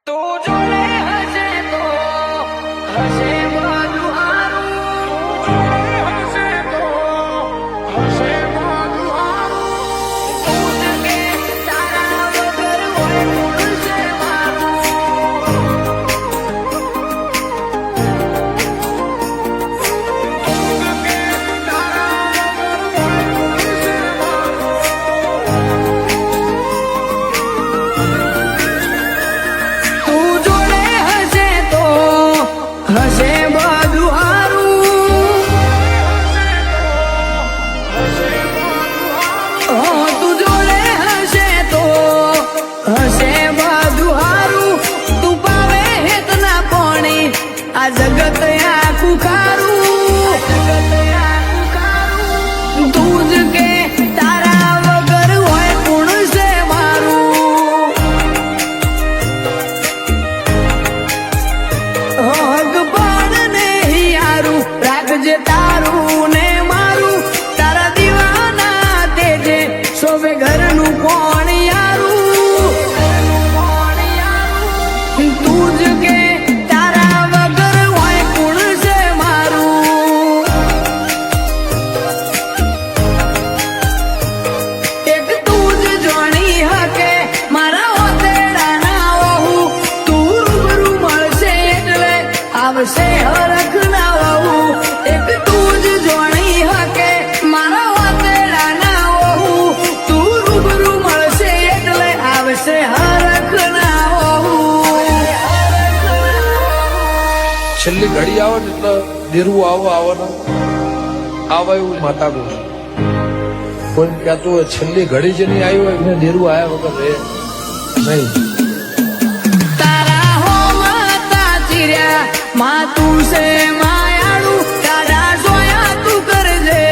તું જોડે હશે તો હશે બધું હારું. હશે તો હશે બધું હારું. તું જ કે તારા વગર હોય કોણ છે મારું. તું જ કે તારા વગર હોય કોણ છે મારું. તું જોડે હશે તો હશે બધું હારું. તું જોડે હશે તો હશે બધું હારું. તું પાવે હેતના પાણી આ જગત આખું ખારું. તું જ કે તારા વગર હોય કોણ છે મારું. હક પણ નહીં યારું રાખજે તારું ને મારું. તારા દીવાના તેજે શોભે ઘરનું કોણ યારું. તું જ કે તારા વગર હોય કોણ છે મારું. એક તું જ જોણી હકે મારા ઓતેડાના વહુ. તું રૂબરૂ મળશે એટલે આવશે હરખ ના વહુ. એક તું જ જોણી હકે મારા ઓતેડાના વહુ. તું રૂબરૂ મળશે એટલે આવશે હરખ ના વહુ. છેલ્લી ઘડી આવે ને એટલે દેરું આવવાના આવા એવું માતા કહું છું. કોઈ કહેતું હોય છેલ્લી ઘડી જે નહીં આવી હોય એને દેરું આવ્યા વગર રહે નહીં. તારા હો માતા ચીર્યા માં તું છે માયાળું. તારા સોયા તું કરજે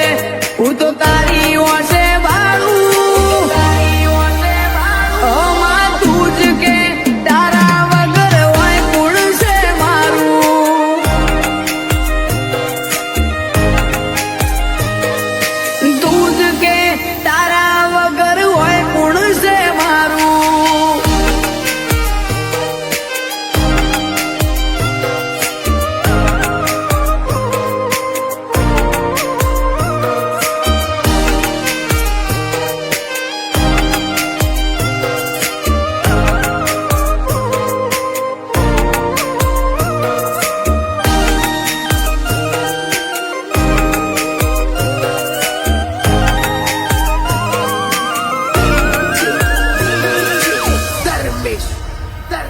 હું તો તારી ઓસે ભાડું. ઓ માં તું જ કે તારા વગર હોય કોણ છે મારું. તું જ કે તારા વગર હોય કોણ છે મારું.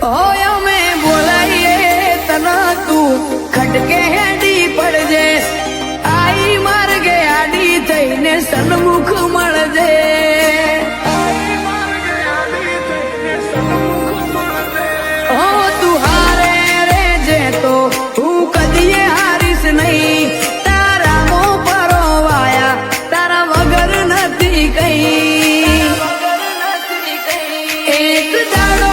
હોય અમે બોલાઈએ તને તું ખટકે હેડી પડજે. આઈ માર્ગે આડી થઈને સન્મુખ મળજે. ઓ તું હારે રેજે તો હું કદીએ હારીશ નહીં. તારા મો પરોવાયા તારા વગર નથી કઈ. એક દાડો